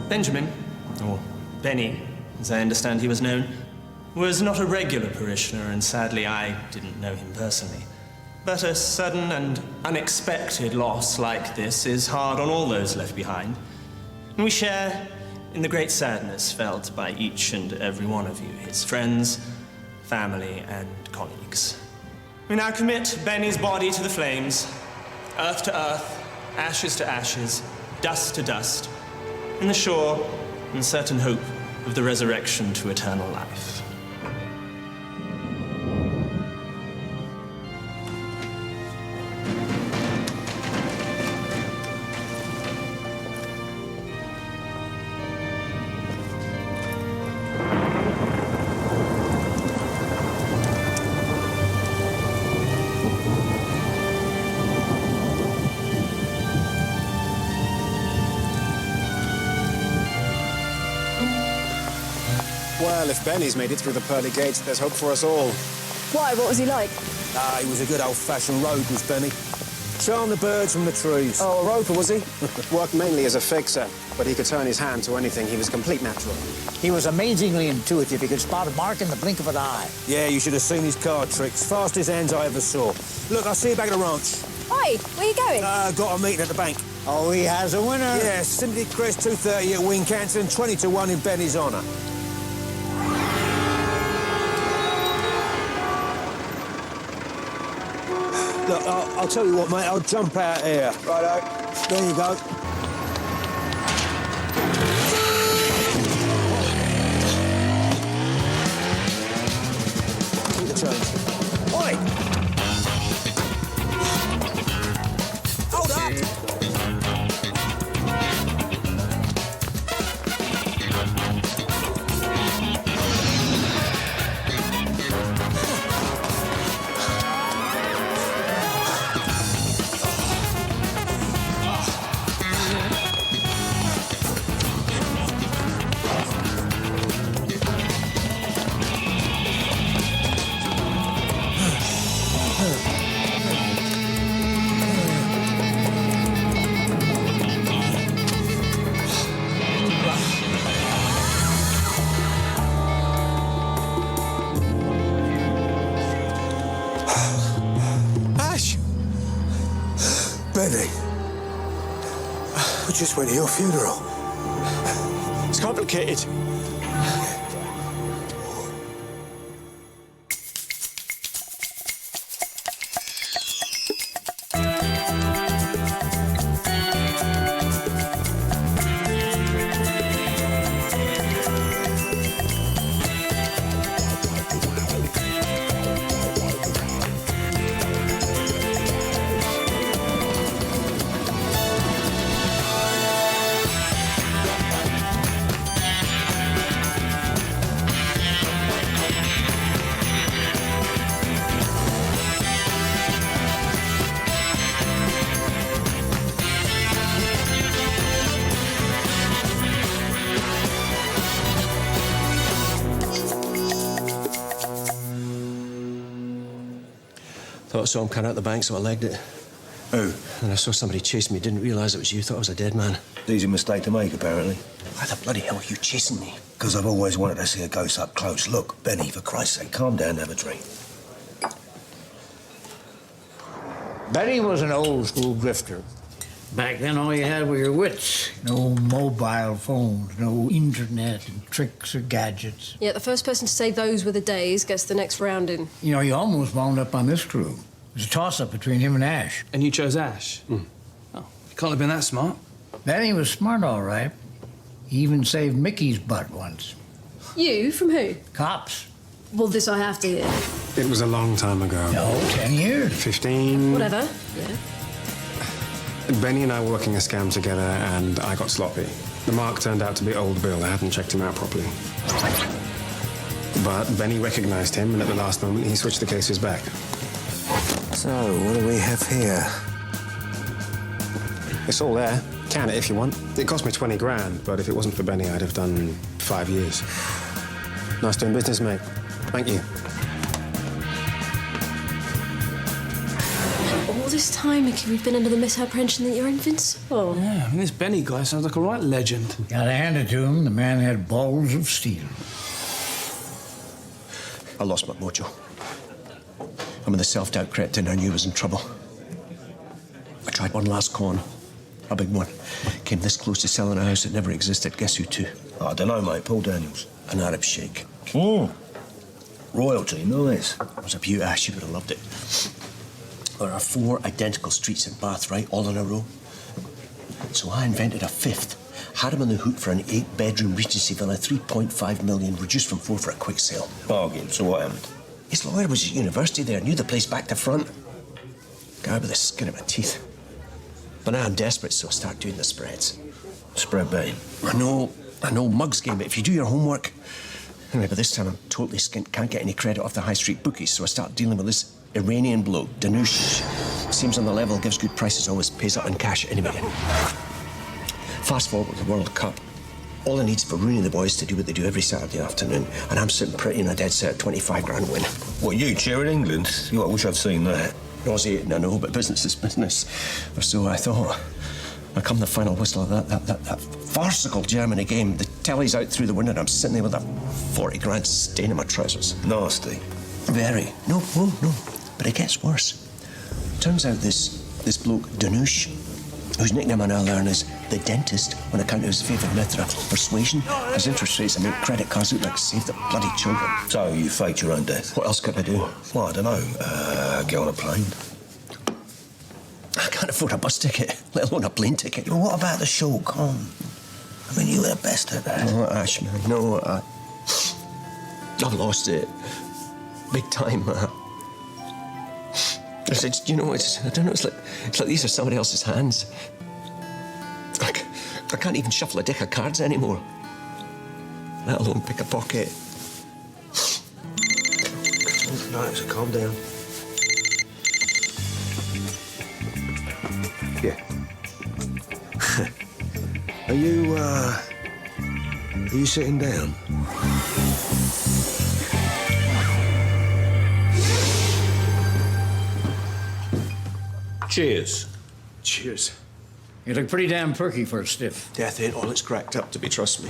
Benjamin, or Benny, as I understand he was known, was not a regular parishioner, and sadly I didn't know him personally. But a sudden and unexpected loss like this is hard on all those left behind. And we share in the great sadness felt by each and every one of you, his friends, family, and colleagues. We now commit Benny's body to the flames, earth to earth, ashes to ashes, dust to dust, in the sure and certain hope of the resurrection to eternal life. Well, if Benny's made it through the pearly gates, there's hope for us all. Why? What was he like? He was a good old-fashioned road, was Benny. Charm the birds from the trees. Oh, a roper, was he? Worked mainly as a fixer, but he could turn his hand to anything. He was a complete natural. He was amazingly intuitive. He could spot a mark in the blink of an eye. Yeah, you should have seen his card tricks. Fastest hands I ever saw. Look, I'll see you back at the ranch. Oi, where you going? Got a meeting at the bank. Oh, he has a winner. Yeah, Syndicate Crest 2:30 at Wincanton, 20-1 in Benny's honour. Look, I'll tell you what, mate, I'll jump out here. Righto. There you go. Keep the change. Oi! Hold up! Benny, we just went to your funeral. It's complicated. Thought I saw him cut out the bank, so I legged it. Who? And I saw somebody chasing me. Didn't realise it was you. Thought I was a dead man. Easy mistake to make, apparently. Why the bloody hell are you chasing me? Because I've always wanted to see a ghost up close. Look, Benny, for Christ's sake, calm down and have a drink. Benny was an old-school grifter. Back then, all you had were your wits. No mobile phones, no internet and tricks or gadgets. Yeah, the first person to say those were the days gets the next round in. You know, he almost wound up on this crew. It was a toss-up between him and Ash. And you chose Ash? Oh, you can't have been that smart. Benny was smart, all right. He even saved Mickey's butt once. You? From who? Cops. Well, this I have to hear. It was a long time ago. No, 10 years. 15. Whatever, yeah. Benny and I were working a scam together, and I got sloppy. The mark turned out to be Old Bill. I hadn't checked him out properly. But Benny recognized him, and at the last moment, he switched the cases back. So, what do we have here? It's all there. Can it if you want. It cost me 20 grand, but if it wasn't for Benny, I'd have done 5 years. Nice doing business, mate. Thank you. All this time, Mickey, we've been under the misapprehension that you're invincible. Yeah, I mean, this Benny guy sounds like a right legend. Gotta hand it to him, the man had balls of steel. I lost my mojo. And when the self-doubt crept in, I knew I was in trouble. I tried one last con. A big one. Came this close to selling a house that never existed. Guess who to? I don't know, mate. Paul Daniels. An Arab sheikh. Oh. Royalty, nice. It was a beaut. She would have loved it. There are 4 identical streets in Bath, right? All in a row. So I invented a 5th. Had him on the hook for an 8-bedroom Regency villa, 3.5 million, reduced from 4 for a quick sale. Bargain. So what happened? His lawyer was at university there, knew the place back to front. Guy with the skin of my teeth. But now I'm desperate, so I start doing the spreads. Spread betting. I know, mug's game, but if you do your homework... Anyway, by this time I'm totally skint, can't get any credit off the high street bookies, so I start dealing with this Iranian bloke, Danush. Seems on the level, gives good prices, always pays up in cash anyway. Fast forward to the World Cup. All I need is for Rooney and the boys to do what they do every Saturday afternoon, and I'm sitting pretty in a dead set 25 grand win. What, you cheering England? I wish I'd seen that. Nauseating, I know, but business is business. Or so I thought. I come the final whistle of that farcical Germany game. The telly's out through the window and I'm sitting there with a 40 grand stain in my trousers. Nasty. Very. No. But it gets worse. Turns out this bloke, Danush, whose nickname I now learn is the dentist on account of his favourite method of persuasion, has interest rates and make credit cards look like save the bloody children. So you faked your own death? What else could I do? Well, I don't know. Get on a plane? I can't afford a bus ticket, let alone a plane ticket. Well, what about the short con? I mean, you were the best at that. No, Ash, man, no. I've lost it. Big time. It's, you know, I don't know, it's like these are somebody else's hands. I can't even shuffle a deck of cards anymore, let alone pick a pocket. Right, so calm down. Yeah. Are you sitting down? Cheers. Cheers. You look pretty damn perky for a stiff. Death ain't all it's cracked up to be, trust me.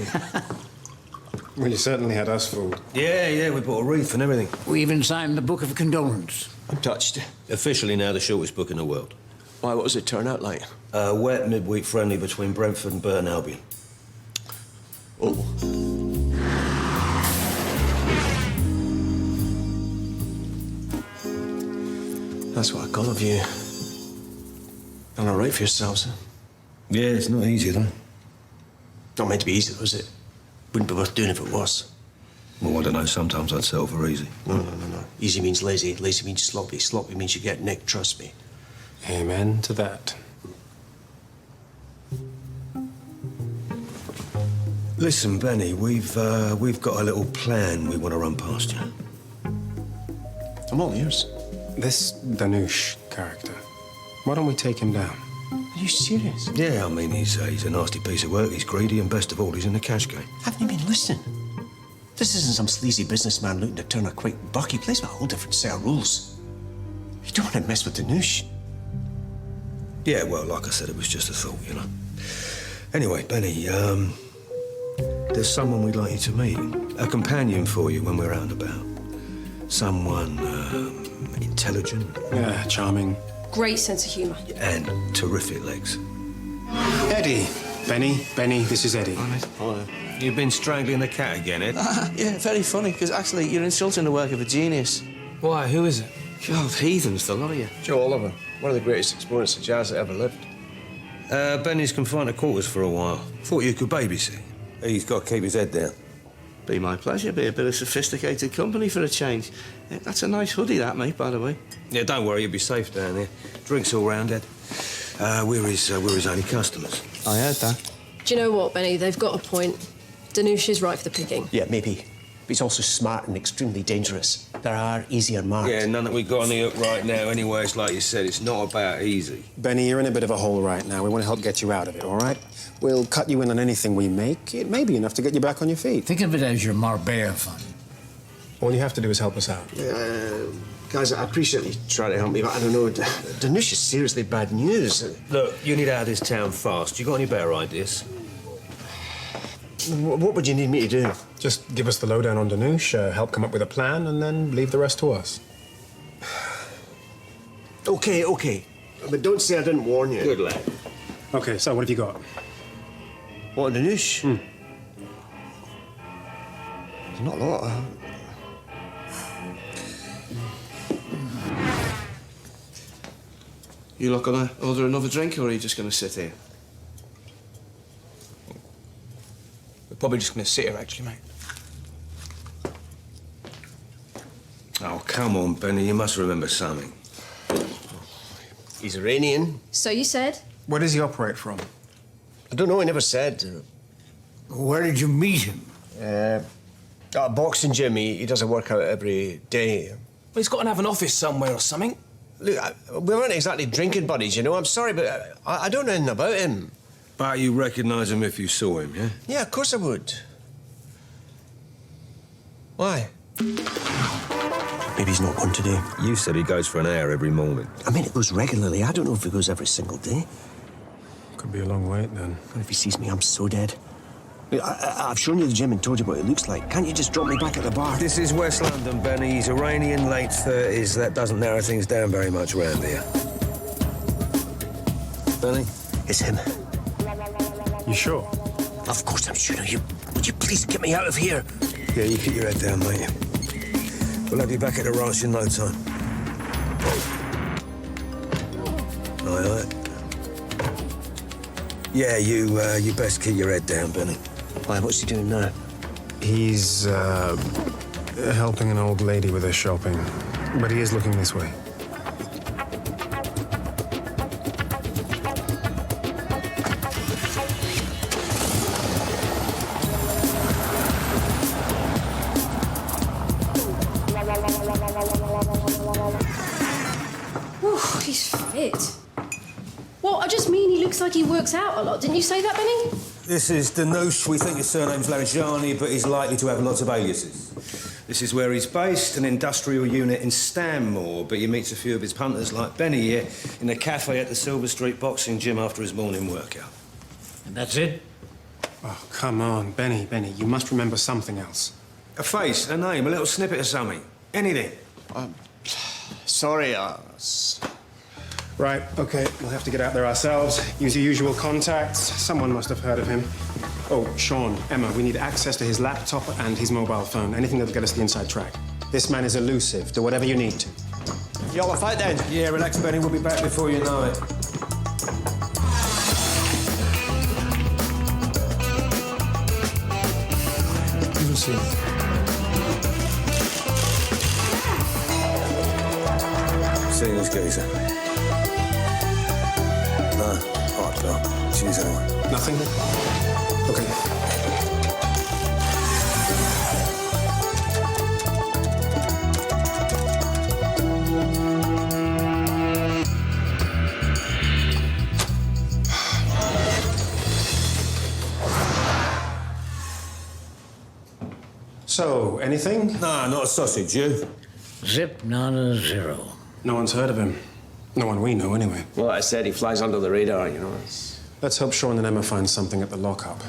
Well, you certainly had us fooled. Yeah, we bought a wreath and everything. We even signed the book of condolence. I'm touched. Officially now the shortest book in the world. Why, what does it turn out like? Wet midweek friendly between Brentford and Burton Albion. Oh. That's what I got of you. Done all right for yourselves, huh? Yeah, it's not easy, though. Not meant to be easy, was it? Wouldn't be worth doing if it was. Well, I don't know. Sometimes I'd settle for easy. No. Easy means lazy. Lazy means sloppy. Sloppy means you get nicked, trust me. Amen to that. Listen, Benny, we've got a little plan we want to run past you. I'm all ears. This Danush character, why don't we take him down? Are you serious? Yeah, I mean, he's a nasty piece of work. He's greedy, and best of all, he's in the cash game. Haven't you been listening? This isn't some sleazy businessman looking to turn a quick buck. He plays by a whole different set of rules. You don't want to mess with Danush. Yeah, well, like I said, it was just a thought, you know. Anyway, Benny, there's someone we'd like you to meet. A companion for you when we're out and about. Someone, intelligent. Yeah, charming. Great sense of humour. And terrific legs. Eddie. Benny, this is Eddie. Hello. You've been strangling the cat again, Ed? Yeah, very funny, because actually you're insulting the work of a genius. Why? Who is it? God, heathens, the lot of you. Joe Oliver, one of the greatest exponents of jazz that ever lived. Benny's confined to quarters for a while. Thought you could babysit. He's got to keep his head down. Be my pleasure. Be a bit of sophisticated company for a change. Yeah, that's a nice hoodie, that, mate, by the way. Yeah, don't worry, you'll be safe down there. Drinks all round, Ed. We're his only customers. I heard that. Do you know what, Benny? They've got a point. Danush is right for the picking. Yeah, maybe. But he's also smart and extremely dangerous. There are easier marks. Yeah, none that we got on the hook right now. Anyway, it's like you said, it's not about easy. Benny, you're in a bit of a hole right now. We want to help get you out of it, all right? We'll cut you in on anything we make. It may be enough to get you back on your feet. Think of it as your Marbella fund. All you have to do is help us out. Guys, I appreciate you trying to help me, but I don't know. Danush is seriously bad news. Look, you need out of this town fast. You got any better ideas? What would you need me to do? Just give us the lowdown on Danush, help come up with a plan, and then leave the rest to us. Okay. But don't say I didn't warn you. Good lad. Okay, so what have you got? What, Danush? There's not a lot. You lot gonna order another drink, or are you just gonna sit here? We're probably just going to sit here, actually, mate. Oh, come on, Benny. You must remember something. He's Iranian. So you said? Where does he operate from? I don't know, he never said. Where did you meet him? At a boxing gym, he does a workout every day. Well, he's got to have an office somewhere or something. Look, we weren't exactly drinking buddies, you know. I'm sorry, but I don't know anything about him. But you recognise him if you saw him, yeah? Yeah, of course I would. Why? Maybe he's not one today. You said he goes for an hour every morning. I mean, it goes regularly. I don't know if it goes every single day. Could be a long wait, then. And if he sees me, I'm so dead. Look, I've shown you the gym and told you what it looks like. Can't you just drop me back at the bar? This is West London, Benny. He's Iranian, late 30s. That doesn't narrow things down very much around here. Benny? It's him. You sure? Of course I'm sure. Would you please get me out of here? Yeah, you keep your head down, mate. We'll have you back at the ranch in no time. Aye. Yeah, you best keep your head down, Benny. Why, what's he doing now? He's, helping an old lady with her shopping. But he is looking this way. Whew, he's fit. Well, I just mean he looks like he works out a lot. Didn't you say that, Benny? This is Danush. We think his surname's Larijani, but he's likely to have lots of aliases. This is where he's based, an industrial unit in Stanmore, but he meets a few of his punters like Benny here in a cafe at the Silver Street boxing gym after his morning workout. And that's it? Oh, come on, Benny, you must remember something else. A face, a name, a little snippet of something. Anything. Sorry, Right, okay, we'll have to get out there ourselves. Use your usual contacts. Someone must have heard of him. Oh, Sean, Emma, we need access to his laptop and his mobile phone. Anything that'll get us the inside track. This man is elusive. Do whatever you need to. Y'all a fight then? Yeah, relax, Benny. We'll be back before you know it. You will see. See this geezer? No, hard girl. She's anyway. Nothing? Okay. So, anything? Nah, not a sausage, you? Zip, nada, zero. No one's heard of him. No one we know, anyway. Well, I said he flies under the radar, you know. Let's hope Sean and Emma find something at the lockup.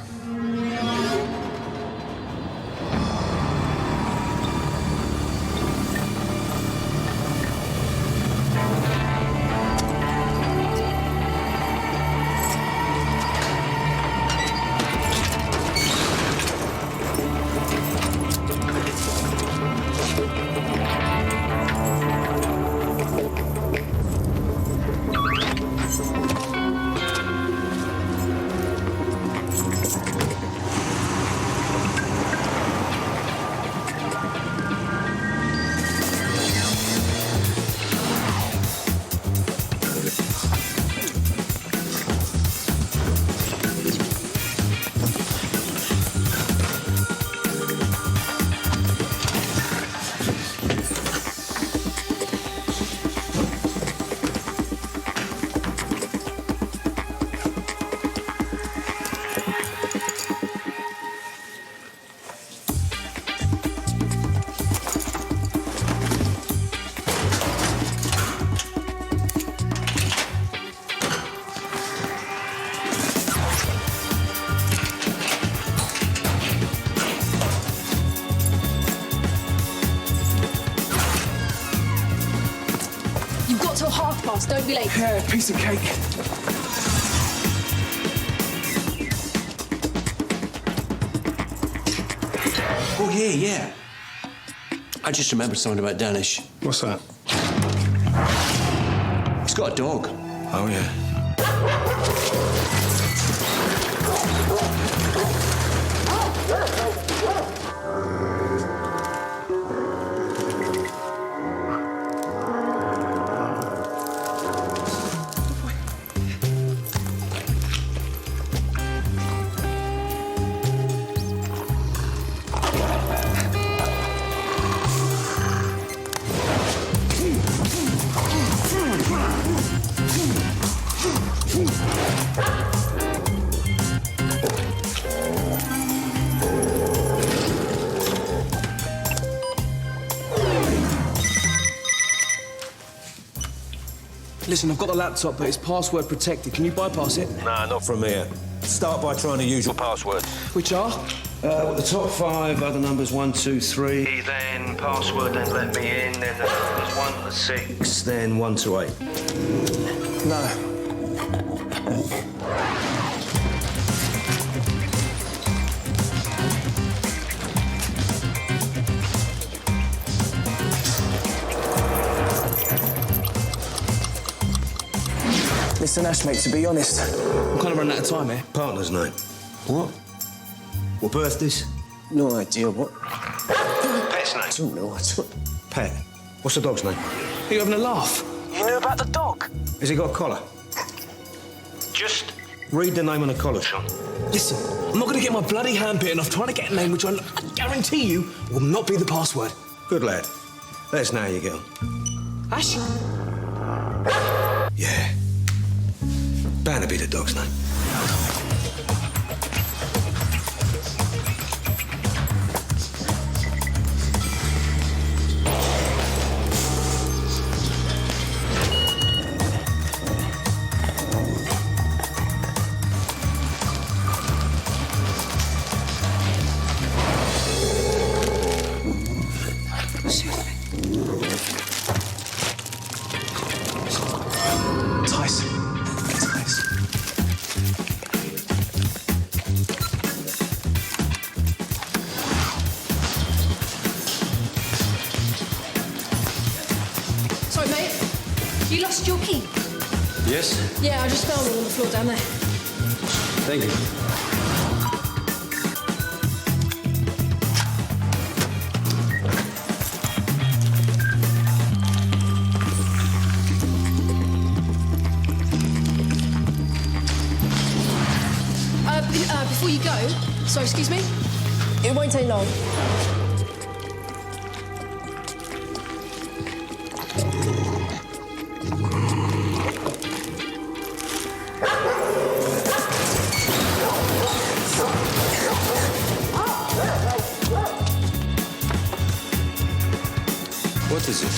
till past. Don't be late. Yeah, piece of cake. Oh, yeah. I just remembered something about Danush. What's that? He's got a dog. Oh, yeah. Listen, I've got the laptop, but it's password protected. Can you bypass it? Nah, not from here. Start by trying to use your password. Which are? The top 5 are the numbers 1, 2, 3. Then password, then let me in, then the numbers 1 to 6. Then 1 to 8. No. Listen, Ash, mate, to be honest, I'm kind of running out of time here. Partner's name. What? What birthdays? No idea what. Pet's name. I don't know. I don't... Pet. What's the dog's name? Are you having a laugh? You knew about the dog? Has he got a collar? Just Read the name on the collar, Sean. Listen, I'm not going to get my bloody hand bitten off trying to get a name which I guarantee you will not be the password. Good lad. Let us know how you get on. Ash? Yeah. Bound to be the dog's name. Sorry, mate. You lost your key? Yes? Yeah, I just found one on the floor down there. Thank you. Before you go, sorry, excuse me? It won't take long. What is it?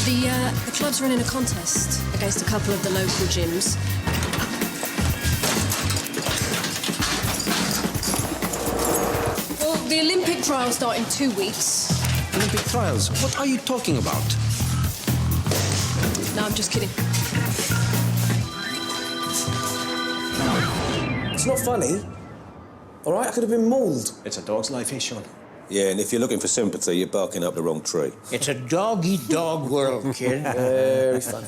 The club's running a contest against a couple of the local gyms. Well, the Olympic trials start in 2 weeks. Olympic trials? What are you talking about? No, I'm just kidding. It's not funny. All right, I could have been mauled. It's a dog's life, eh, Sean? Yeah, and if you're looking for sympathy, you're barking up the wrong tree. It's a dog-eat-dog world, kid. Very funny.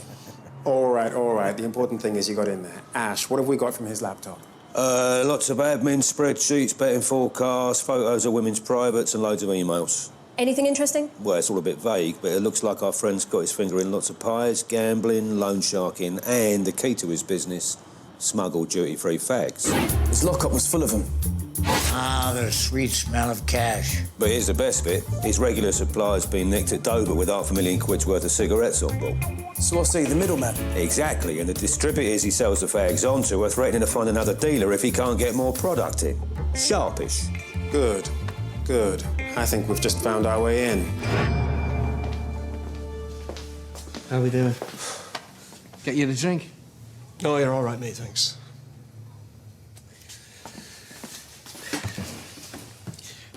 All right. The important thing is you got in there. Ash, what have we got from his laptop? Lots of admin, spreadsheets, betting forecasts, photos of women's privates, and loads of emails. Anything interesting? Well, it's all a bit vague, but it looks like our friend's got his finger in lots of pies, gambling, loan sharking, and the key to his business, smuggled duty-free fags. His lockup was full of them. Ah, the sweet smell of cash. But here's the best bit. His regular supplier's been nicked at Dover with £500,000 worth of cigarettes on board. So what's he, the middleman? Exactly, and the distributors he sells the fags onto are threatening to find another dealer if he can't get more product in. Sharpish. Good. I think we've just found our way in. How we doing? Get you a drink? Oh, you're all right, mate, thanks.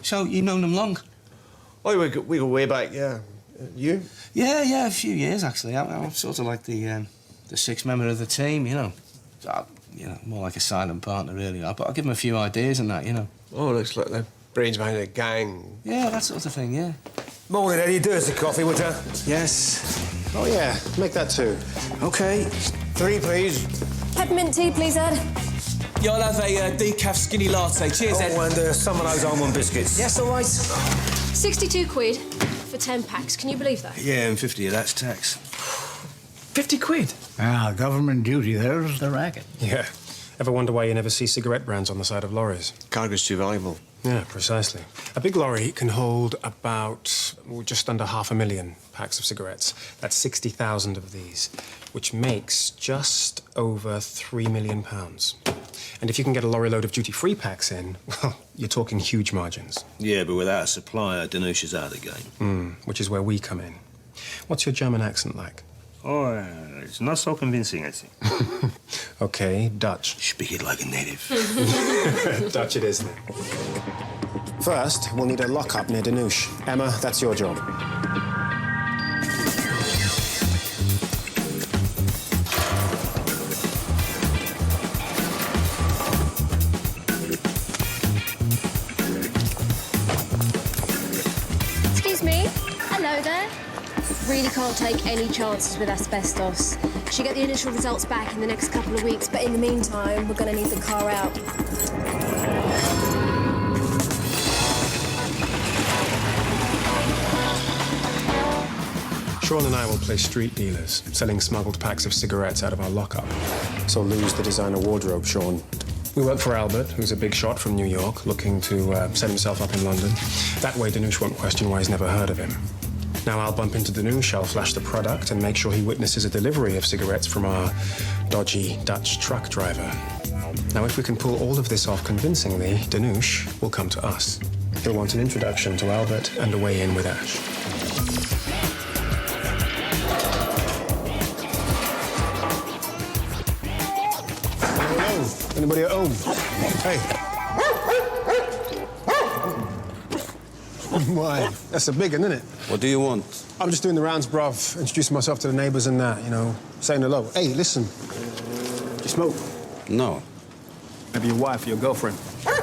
So, you known them long? Oh, we go way back, yeah. You? Yeah, a few years, actually. I'm sort of like the the sixth member of the team, you know. More like a silent partner, really. But I'll give him a few ideas and that, you know. Oh, looks like the brains behind a gang. Yeah, that sort of thing, yeah. Morning, Eddie. Do us a coffee, would you? Yes. Oh, yeah. Make that 2. OK. 3, please. Peppermint tea, please, Ed. Yeah, I'll have a decaf skinny latte. Cheers, Ed. Oh, and some of those almond biscuits. Yes, all right. 62 quid for 10 packs. Can you believe that? Yeah, and 50 of that's tax. 50 quid? Ah, government duty, there's the racket. Yeah. Ever wonder why you never see cigarette brands on the side of lorries? Cargo's too valuable. Yeah, precisely. A big lorry can hold about just under 500,000 packs of cigarettes. That's 60,000 of these, which makes just over £3 million. And if you can get a lorry load of duty-free packs in, well, you're talking huge margins. Yeah, but without a supplier, Danush is out of the game. Which is where we come in. What's your German accent like? Oh, it's not so convincing, I think. OK, Dutch. Speak it like a native. Dutch it is, then. First, we'll need a lock-up near Danush. Emma, that's your job. Excuse me. Hello there. Really can't take any chances with asbestos. Should get the initial results back in the next couple of weeks, but in the meantime, we're going to need the car out. Sean and I will play street dealers, selling smuggled packs of cigarettes out of our lockup. So lose the designer wardrobe, Sean. We work for Albert, who's a big shot from New York, looking to set himself up in London. That way, Danush won't question why he's never heard of him. Now I'll bump into Danush, I'll flash the product and make sure he witnesses a delivery of cigarettes from our dodgy Dutch truck driver. Now, if we can pull all of this off convincingly, Danush will come to us. He'll want an introduction to Albert and a way in with Ash. Hello? Anybody at home? Hey. Why? That's a big one, isn't it? What do you want? I'm just doing the rounds, bruv. Introducing myself to the neighbours and that, you know, saying hello. Hey, listen. Do you smoke? No. Maybe your wife or your girlfriend. All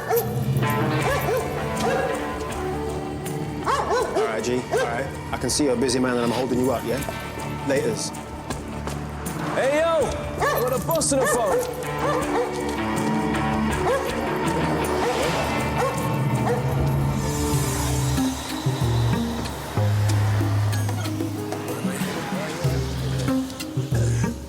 right, G. All right. I can see you're a busy man and I'm holding you up, yeah? Laters. Hey, yo! I got a boss on the phone.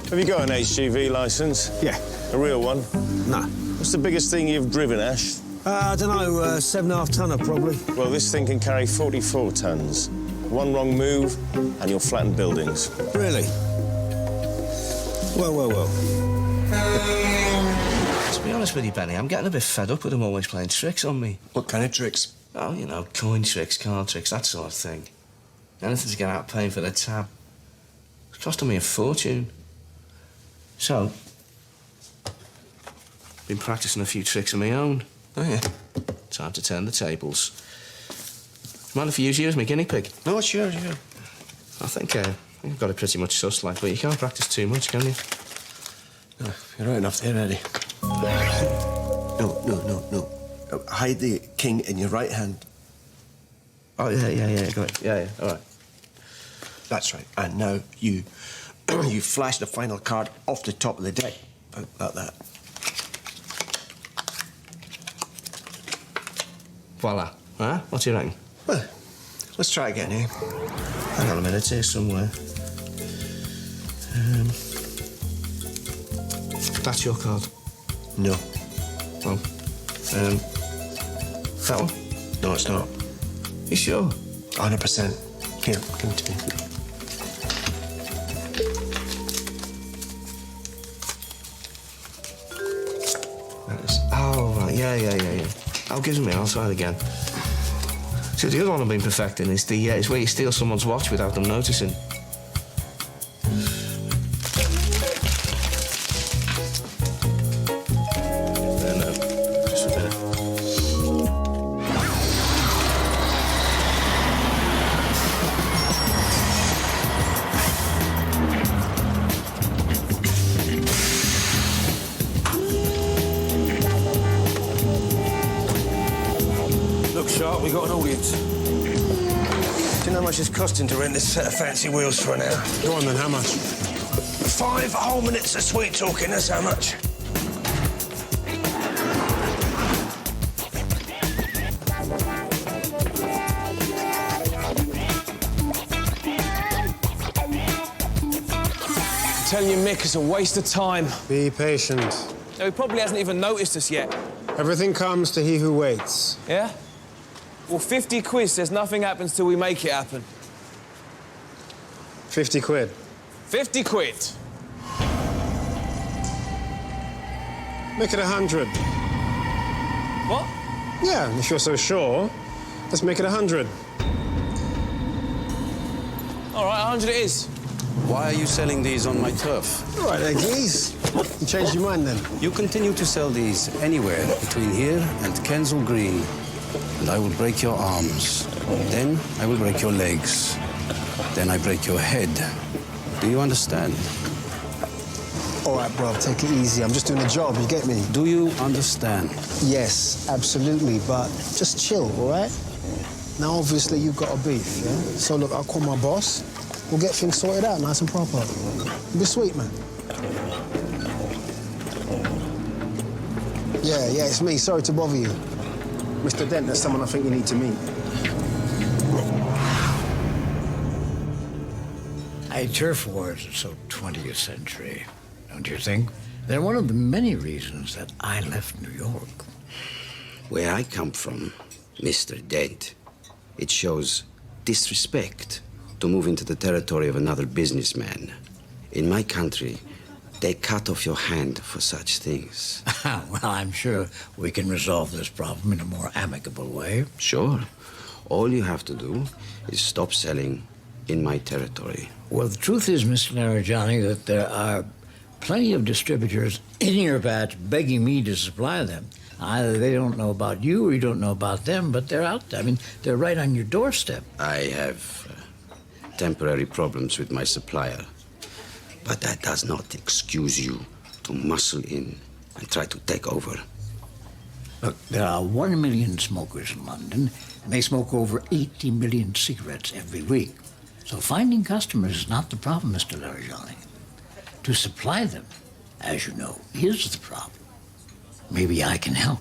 Have you got an HGV licence? Yeah. A real one? No. What's the biggest thing you've driven, Ash? I don't know, 7.5 tonner probably. Well, this thing can carry 44 tons. One wrong move, and you'll flatten buildings. Really? Well. To be honest with you, Benny, I'm getting a bit fed up with him always playing tricks on me. What kind of tricks? Oh, you know, coin tricks, card tricks, that sort of thing. Anything to get out paying for the tab. It's costing me a fortune. So, been practicing a few tricks of my own. Oh, yeah. Time to turn the tables. Mind if you use you as my guinea pig? No, sure. I think I've got it pretty much sussed, like, but you can't practice too much, can you? No, you're right enough there, Eddie. No. Hide the king in your right hand. Oh, yeah, got it. Yeah, all right. That's right. And now you you flash the final card off the top of the deck. About that. Voila. Huh? What do you reckon? Well, let's try again, eh? Hang on a minute, here somewhere. That's your card. No. Well, that one? No, it's not. You sure? 100%. Here, give it to me. Oh, right, yeah. I'll give it me, I'll try it again. So the other one I've been perfecting is it's where you steal someone's watch without them noticing. Just a minute. like we got an audience. Do you know how much it's costing to rent this set of fancy wheels for an hour? Go on then, how much? 5 whole minutes of sweet talking, that's how much. I'm telling you, Mick, it's a waste of time. Be patient. No, he probably hasn't even noticed us yet. Everything comes to he who waits. Yeah? Well, 50 quid says nothing happens till we make it happen. 50 quid. 50 quid. Make it 100. What? Yeah, if you're so sure, let's make it 100. All right, 100 it is. Why are you selling these on my turf? All right, Eggies. You changed your mind then? You continue to sell these anywhere between here and Kensal Green, and I will break your arms. Then I will break your legs. Then I break your head. Do you understand? All right, bro, take it easy. I'm just doing a job, you get me? Do you understand? Yes, absolutely, but just chill, all right? Now, obviously, you've got a beef, yeah? So, look, I'll call my boss. We'll get things sorted out nice and proper. Be sweet, man. Yeah, it's me. Sorry to bother you. Mr. Dent, there's someone I think you need to meet. Hey, turf wars are so 20th century, don't you think? They're one of the many reasons that I left New York. Where I come from, Mr. Dent, it shows disrespect to move into the territory of another businessman. In my country, they cut off your hand for such things. Well, I'm sure we can resolve this problem in a more amicable way. Sure. All you have to do is stop selling in my territory. Well, the truth is, Mr. Larijani, that there are plenty of distributors in your patch begging me to supply them. Either they don't know about you or you don't know about them, but they're out there. I mean, they're right on your doorstep. I have temporary problems with my supplier, but that does not excuse you to muscle in and try to take over. Look, there are 1 million smokers in London, and they smoke over 80 million cigarettes every week. So finding customers is not the problem, Mr. Larijani. To supply them, as you know, is the problem. Maybe I can help.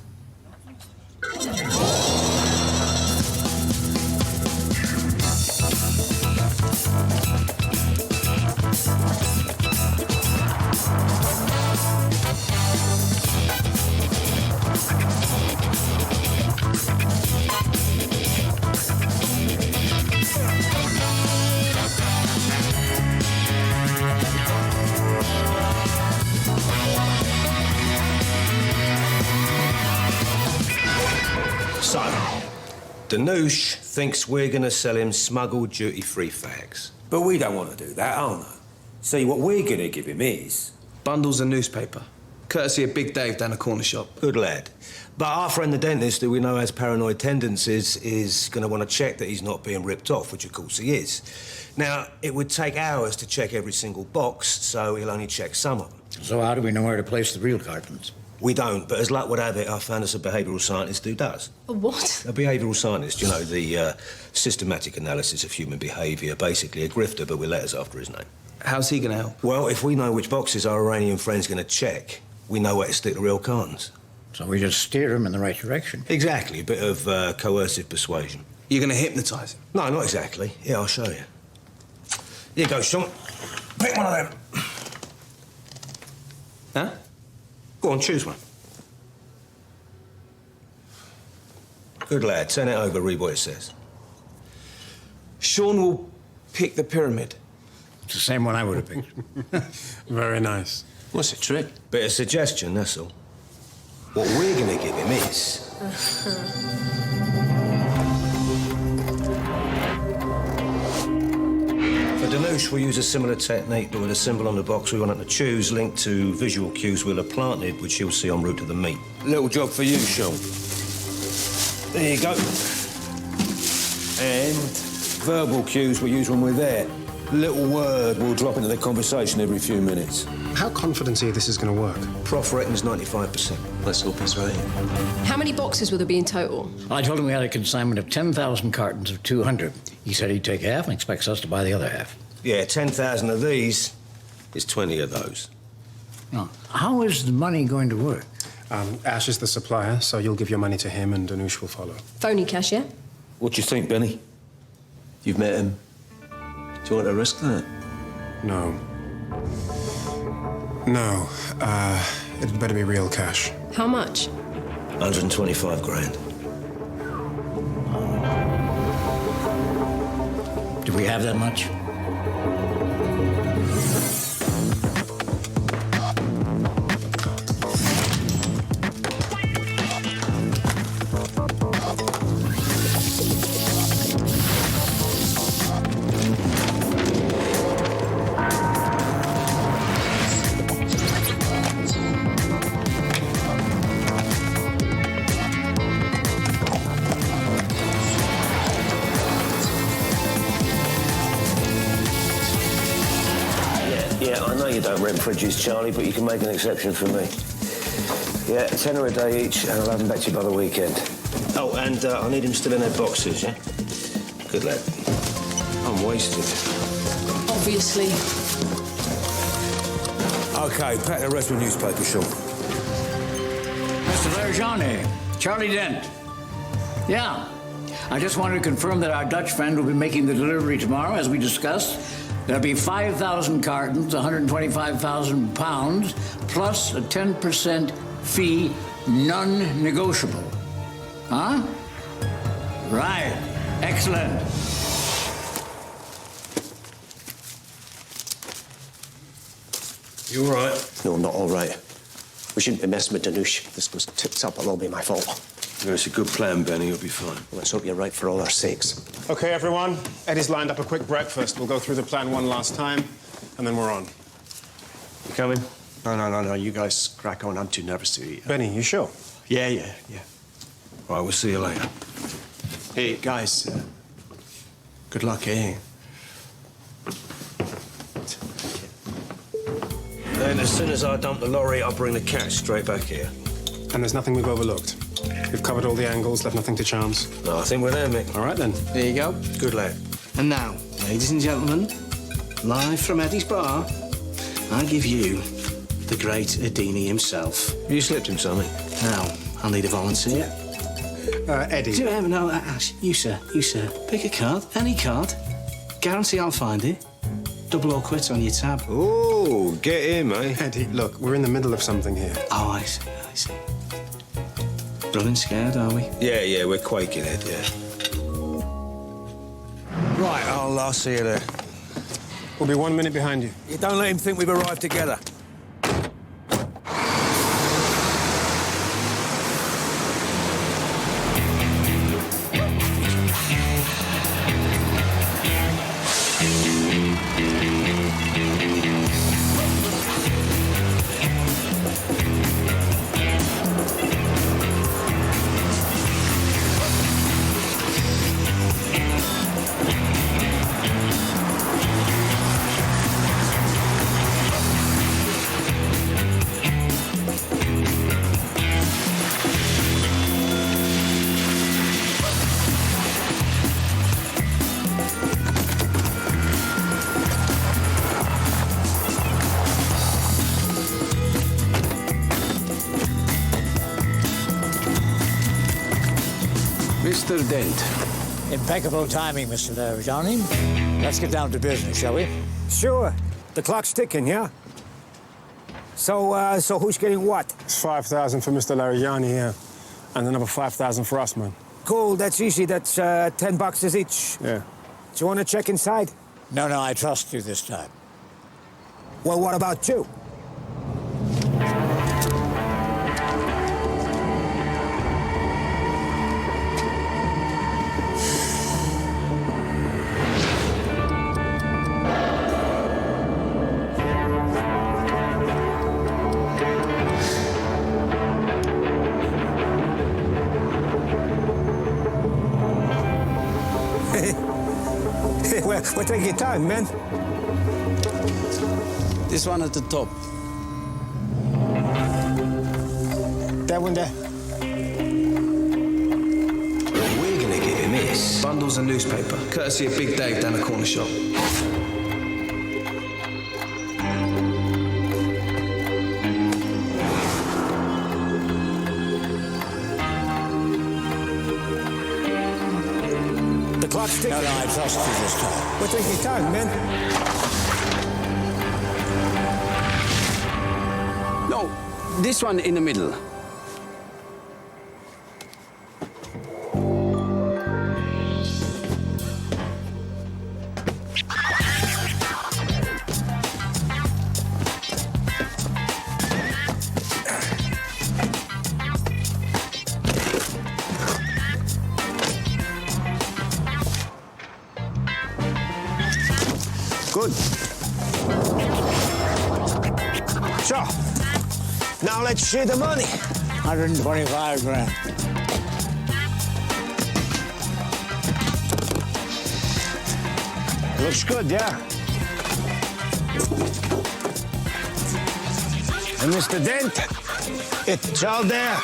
So, Danush thinks we're going to sell him smuggled duty-free fags. But we don't want to do that, oh no. See, what we're going to give him is... Bundles of newspaper, courtesy of Big Dave down the corner shop. Good lad. But our friend the dentist, who we know has paranoid tendencies, is going to want to check that he's not being ripped off, which of course he is. Now, it would take hours to check every single box, so he'll only check some of them. So how do we know where to place the real cartons? We don't, but as luck would have it, I found us a behavioural scientist who does. A what? A behavioural scientist, you know, the systematic analysis of human behaviour, basically a grifter, but with letters after his name. How's he going to help? Well, if we know which boxes our Iranian friend's going to check, we know where to stick the real cartons. So we just steer him in the right direction. Exactly, a bit of coercive persuasion. You're going to hypnotise him? No, not exactly. Yeah, I'll show you. Here you go, Sean. Pick one of them. Huh? Go on, choose one. Good lad. Turn it over, read what it says. Sean will pick the pyramid. It's the same one I would have picked. Very nice. What's a trick? Bit of suggestion, that's all. What we're going to give him is... For Danush, we'll use a similar technique, but with a symbol on the box we want him to choose, linked to visual cues we'll have planted, which he'll see en route to the meat. Little job for you, Sean. There you go. And verbal cues we use when we're there. Little word will drop into their conversation every few minutes. How confident are you this is going to work? Prof reckons 95%. Let's hope he's right. How many boxes will there be in total? I told him we had a consignment of 10,000 cartons of 200. He said he'd take half and expects us to buy the other half. Yeah, 10,000 of these is 20 of those. Now, how is the money going to work? Ash is the supplier, so you'll give your money to him and Danush will follow. Phony cash, yeah? What do you think, Benny? You've met him. Do you want to risk that? No. No. It'd better be real cash. How much? 125 grand. Do we have that much? Yeah, I know you don't rent fridges, Charlie, but you can make an exception for me. Yeah, £10 a day each, and I'll have them back to you by the weekend. Oh, and I need them still in their boxes, yeah? Good lad. I'm wasted. Obviously. OK, pack the rest with newspaper, Sean. Mr. Larajani, Charlie Dent. Yeah. I just wanted to confirm that our Dutch friend will be making the delivery tomorrow, as we discussed. There'll be 5,000 cartons, 125,000 pounds, plus a 10% fee, non-negotiable. Huh? Right. Excellent. You all right? No, not all right. We shouldn't be messing with Danush. If this goes tits up, it'll all be my fault. Yeah, it's a good plan, Benny. You'll be fine. Well, let's hope you're right for all our sakes. Okay, everyone. Eddie's lined up a quick breakfast. We'll go through the plan one last time, and then we're on. You coming? No. You guys crack on. I'm too nervous to eat. Benny, you sure? Yeah. All right, we'll see you later. Hey, guys. Good luck, eh? Then as soon as I dump the lorry, I'll bring the cash straight back here. And there's nothing we've overlooked. We've covered all the angles, left nothing to chance. No, I think we're there, Mick. All right, then. There you go. Good lad. And now, ladies and gentlemen, live from Eddie's bar, I give you the great Adini himself. You slipped him something. Now, I'll need a volunteer. Eddie. No, Ash, you sir. Pick a card, any card. Guarantee I'll find it. Double or quit on your tab. Oh, get in, mate. Eddie, look, we're in the middle of something here. Oh, I see. Running scared, are we? Yeah, we're quaking, Ed, yeah. Right, I'll see you there. We'll be 1 minute behind you. You don't let him think we've arrived together. Mr. Dent. Impeccable timing, Mr. Larajani. Let's get down to business, shall we? Sure. The clock's ticking, yeah? So who's getting what? 5,000 for Mr. Larajani, yeah. And another 5,000 for us, man. Cool, that's easy. That's 10 boxes each. Yeah. Do you want to check inside? No, I trust you this time. Well, what about you? Well, take your time, man. This one at the top. That one there. We're gonna give him this. Bundles of newspaper, courtesy of Big Dave down the corner shop. The clock's ticking. No, I trust you this time. We're taking time, man. No, this one in the middle. Good. So, now let's share the money. 125 grand. Looks good, yeah? And Mr. Dent, it's all there.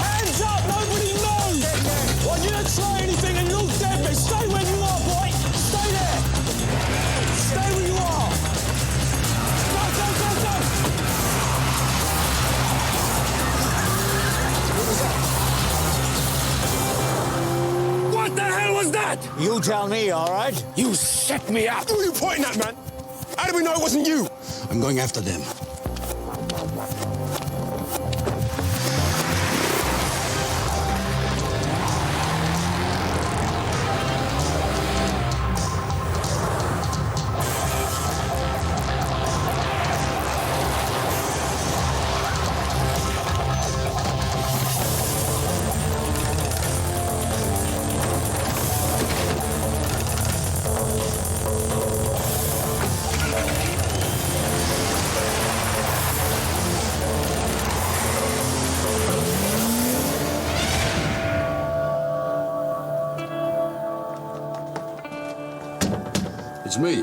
Hands up! Nobody move! Want you to try anything and look dead, but stay where you are, boy! Stay there! Stay where you are! Go, go, go, go! What the hell was that? You tell me, all right? You set me up. Who are you pointing at, man? How do we know it wasn't you? I'm going after them. It's me.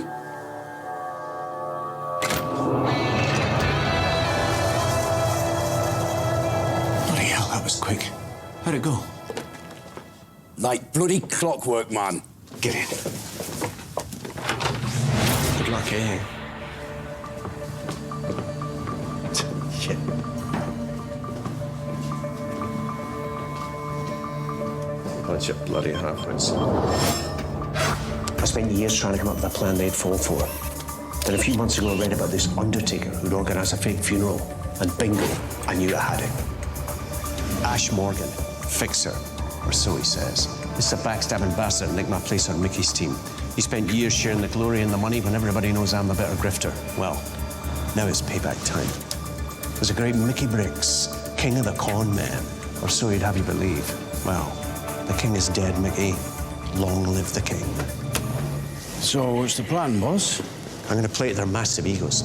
Bloody hell, that was quick. How'd it go? Like bloody clockwork, man. Get in. Good luck, eh? Shit. Bunch of bloody half-wits. I spent years trying to come up with a plan they'd fall for. Then a few months ago I read about this undertaker who'd organised a fake funeral. And bingo, I knew I had him. Ash Morgan, fixer, or so he says. This is a backstabbing bastard that nicked my place on Mickey's team. He spent years sharing the glory and the money when everybody knows I'm a better grifter. Well, now it's payback time. There's a great Mickey Briggs, king of the con men, or so you'd have you believe. Well, the king is dead, Mickey. Long live the king. So what's the plan, boss? I'm going to play to their massive egos.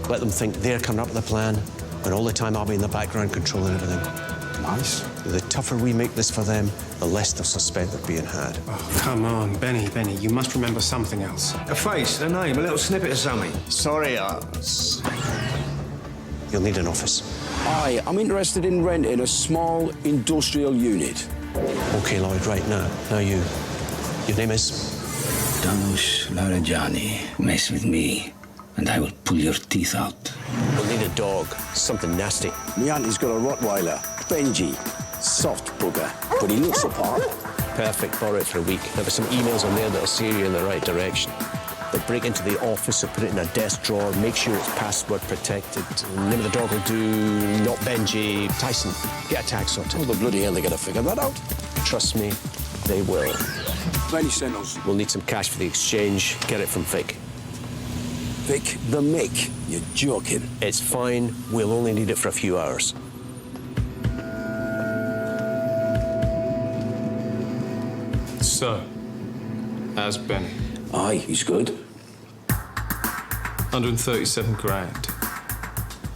Let them think they're coming up with a plan, and all the time I'll be in the background controlling everything. Nice. The tougher we make this for them, the less they'll suspect they're being had. Oh, come on, Benny, you must remember something else. A face, a name, a little snippet of something. Sorry, you'll need an office. I'm interested in renting a small industrial unit. Okay, Lloyd, right now. Now you. Your name is? Danush Larajani. Mess with me, and I will pull your teeth out. We'll need a dog. Something nasty. My auntie's got a Rottweiler, Benji. Soft bugger, but he looks apart. Perfect. Borrow it for a week. There'll be some emails on there that'll steer you in the right direction. But break into the office or put it in a desk drawer. Make sure it's password protected. The name of the dog will do. Not Benji. Tyson. Get a tag sorted. Oh, the bloody hell, they gotta figure that out. Trust me, they will. Many centers. We'll need some cash for the exchange. Get it from Vic. Vic the Mick. You're joking. It's fine. We'll only need it for a few hours. So, how's Benny? Aye, he's good. 137 grand.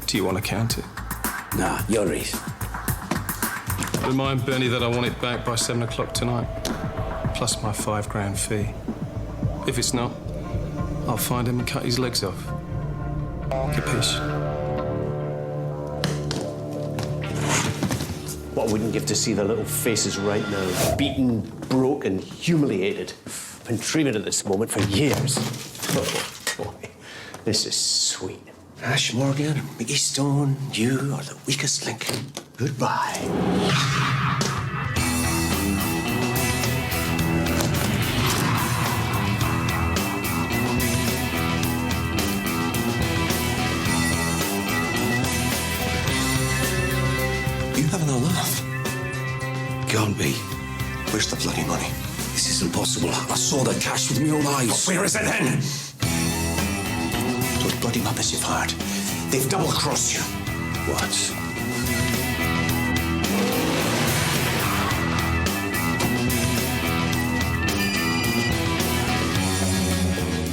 Do you want to count it? Nah, you're it. Remind Benny that I want it back by 7 o'clock tonight, plus my 5 grand fee. If it's not, I'll find him and cut his legs off. Capiche? What I wouldn't give to see their little faces right now. Beaten, broken, humiliated. I've been dreaming of this moment for years. Oh, boy. This is sweet. Ash Morgan, Mickey Stone, you are the weakest link. Goodbye. You having a laugh? Can't be. Where's the bloody money? This is impossible. I saw the cash with my own eyes. Where is it then? Those bloody muppets you've hired. They've double-crossed you. What?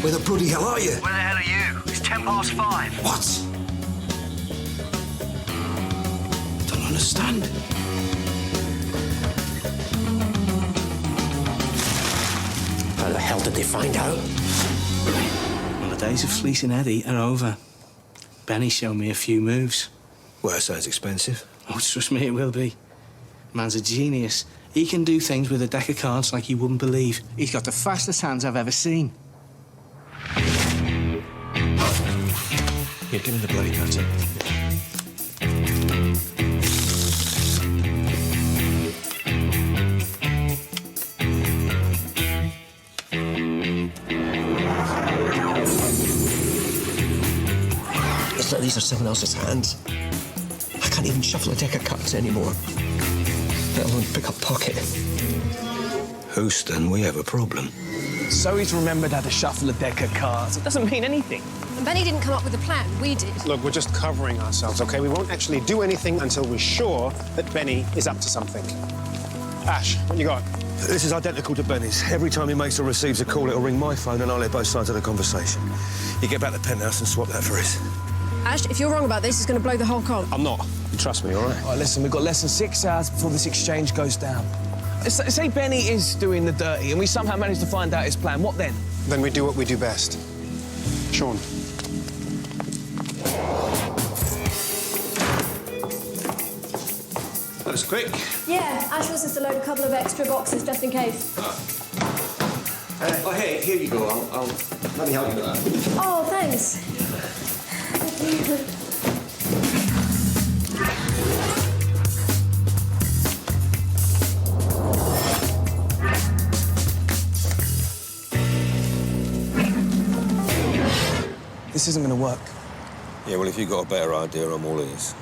Where the bloody hell are you? Where the hell are you? It's 5:10. What? Don't understand. How the hell did they find out? Well, the days of fleecing Eddie are over. Benny showed me a few moves. Well, that sounds expensive. Oh, trust me, it will be. Man's a genius. He can do things with a deck of cards like you wouldn't believe. He's got the fastest hands I've ever seen. Here, give me the bloody pattern. It's like these are someone else's hands. I can't even shuffle a deck of cards anymore, let alone pick a pocket. Houston, we have a problem. So he's remembered how to shuffle a deck of cards. It doesn't mean anything. And Benny didn't come up with a plan, we did. Look, we're just covering ourselves, OK? We won't actually do anything until we're sure that Benny is up to something. Ash, what you got? This is identical to Benny's. Every time he makes or receives a call, it'll ring my phone and I'll hear both sides of the conversation. You get back to the penthouse and swap that for his. Ash, if you're wrong about this, it's going to blow the whole con. I'm not. You trust me, all right? All right, listen, we've got less than 6 hours before this exchange goes down. Say Benny is doing the dirty and we somehow manage to find out his plan. What then? Then we do what we do best. Sean. That was quick. Yeah, Ash wants us to load a couple of extra boxes just in case. Oh, hey, here you go. I'll let me help you with that. Oh, thanks. This isn't going to work. Yeah, well, if you've got a better idea, I'm all ears.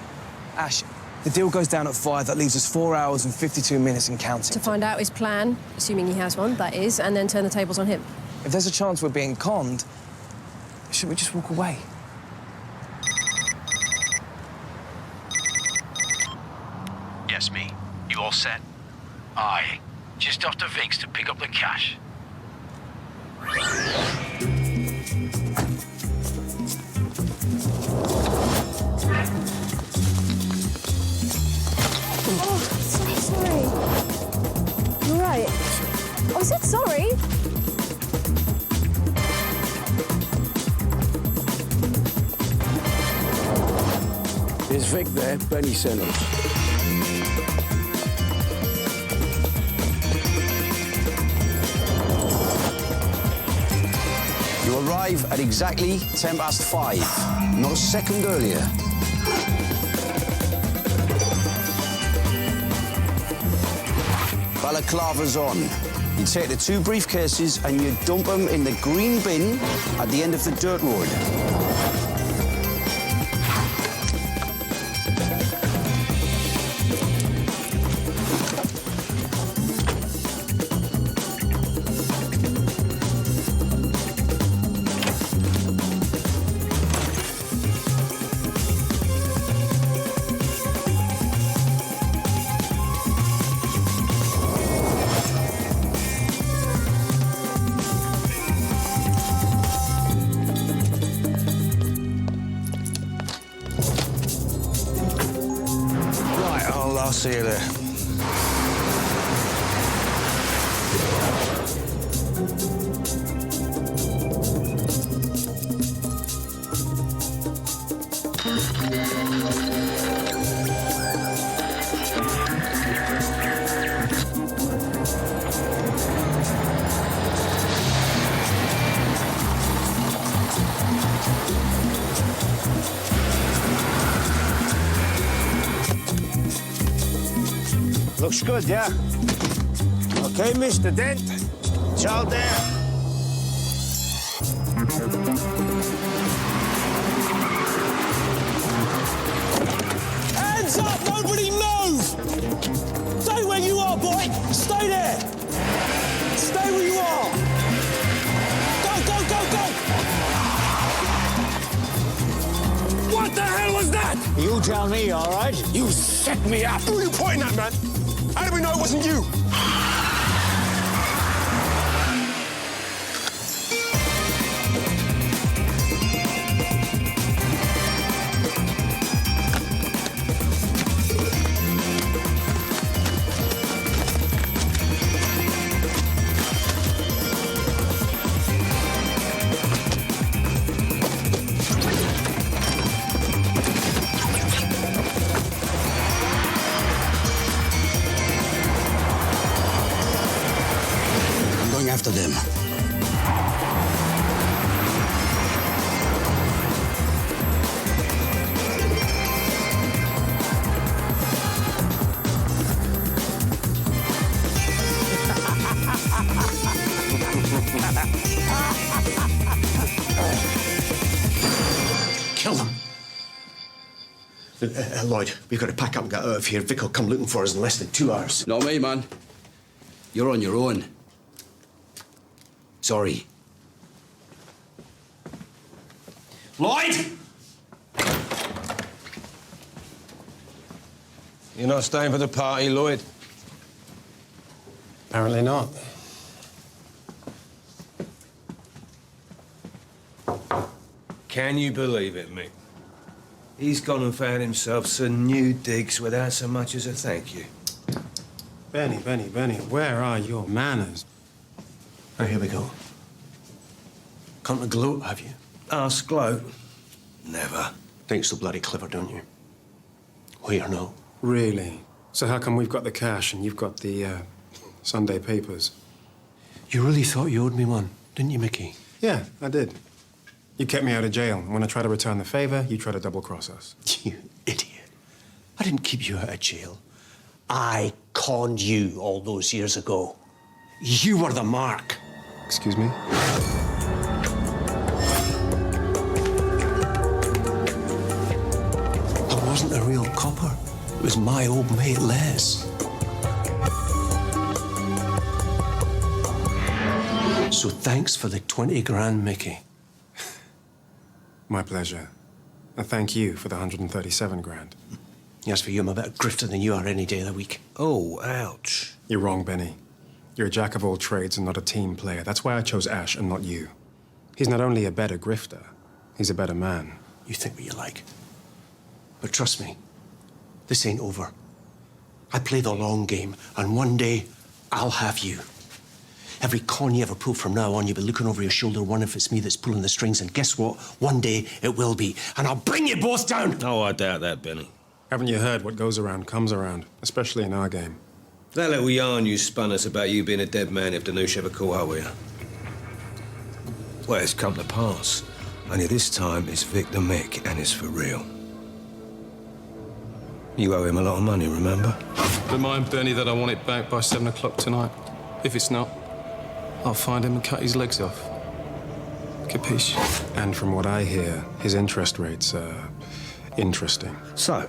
Ash, the deal goes down at 5. That leaves us 4 hours and 52 minutes and counting. To find out his plan, assuming he has one, that is, and then turn the tables on him. If there's a chance we're being conned, should we just walk away? Yes, me. You all set? Aye. Just off to Vinks to pick up the cash. Oh, so sorry. You're right. Oh, I said sorry. Is Vic there? Benny sent us. You arrive at exactly 5:10, not a second earlier. Balaclava's on. You take the 2 briefcases and you dump them in the green bin at the end of the dirt road. I'll see you there. Looks good, yeah? Okay, Mr. Dent. It's all there. Hands up! Nobody move! Stay where you are, boy! Stay there! Stay where you are! Go, go, go, go! What the hell was that? You tell me, all right? You set me up! Who are you pointing at, man? How do we know it wasn't you? After them. Kill them. Lloyd, we've got to pack up and get out of here. Vic will come looking for us in less than 2 hours. Not me, man. You're on your own. Sorry. Lloyd! You're not staying for the party, Lloyd? Apparently not. Can you believe it, Mick? He's gone and found himself some new digs without so much as a thank you. Benny, where are your manners? Oh, here we go. Come to gloat, have you? Ask gloat? Never. Think so bloody clever, don't you? We or no? Really? So how come we've got the cash and you've got the Sunday papers? You really thought you owed me one, didn't you, Mickey? Yeah, I did. You kept me out of jail. And when I try to return the favor, you try to double-cross us. You idiot. I didn't keep you out of jail. I conned you all those years ago. You were the mark. Excuse me? I wasn't a real copper. It was my old mate, Les. So thanks for the 20 grand, Mickey. My pleasure. And thank you for the 137 grand. Yes, for you, I'm a better grifter than you are any day of the week. Oh, ouch. You're wrong, Benny. You're a jack of all trades and not a team player. That's why I chose Ash and not you. He's not only a better grifter, he's a better man. You think what you like. But trust me, this ain't over. I play the long game, and one day, I'll have you. Every con you ever pull from now on, you'll be looking over your shoulder, wondering if it's me that's pulling the strings, and guess what? One day, it will be, and I'll bring you both down! Oh, I doubt that, Benny. Haven't you heard what goes around comes around, especially in our game? That little yarn you spun us about you being a dead man if Danush ever caught up with you. Well, it's come to pass. Only this time it's Vic the Mick, and it's for real. You owe him a lot of money, remember? Remind Bernie that I want it back by 7 o'clock tonight. If it's not, I'll find him and cut his legs off. Capiche? And from what I hear, his interest rates are interesting. So,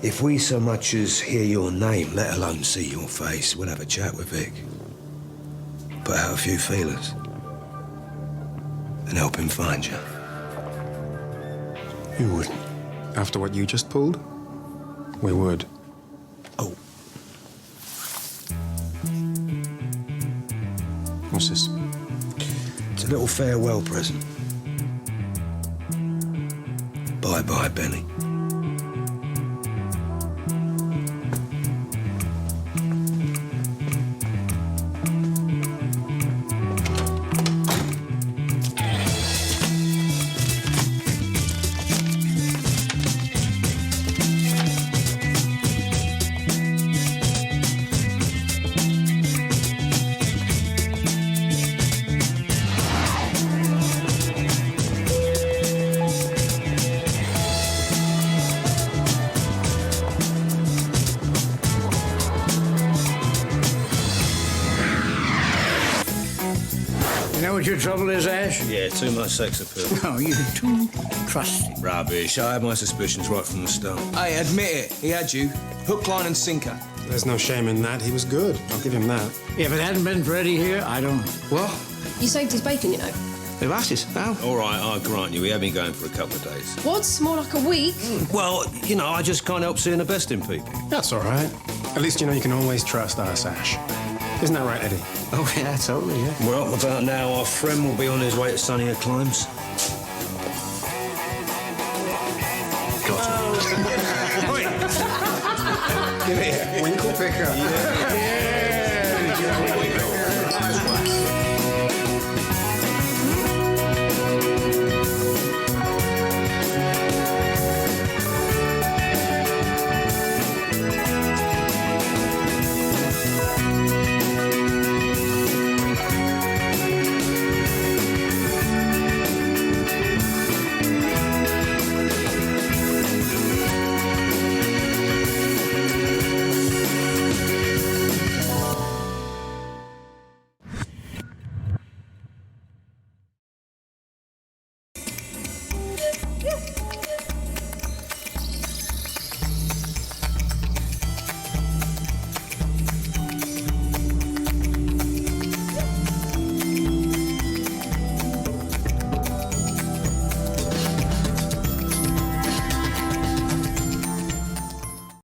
if we so much as hear your name, let alone see your face, we'll have a chat with Vic. Put out a few feelers. And help him find you. You wouldn't. After what you just pulled, we would. Oh. What's this? It's a little farewell present. Bye-bye, Benny. You know what your trouble is, Ash? Yeah, too much sex appeal. No, you're too trusting. Rubbish. I had my suspicions right from the start. Hey, admit it. He had you. Hook, line and sinker. There's no shame in that. He was good. I'll give him that. Yeah, if it hadn't been for Eddie here, I don't... What? You saved his bacon, you know. Who ashes? How? All right, I grant you, we have been going for a couple of days. What's more like a week? Well, you know, I just can't help seeing the best in people. That's all right. At least you know you can always trust us, Ash. Isn't that right, Eddie? Oh, yeah, totally, yeah. Well, about now, our friend will be on his way to sunnier climes. Oi! Give it here. Winkle picker. Yeah.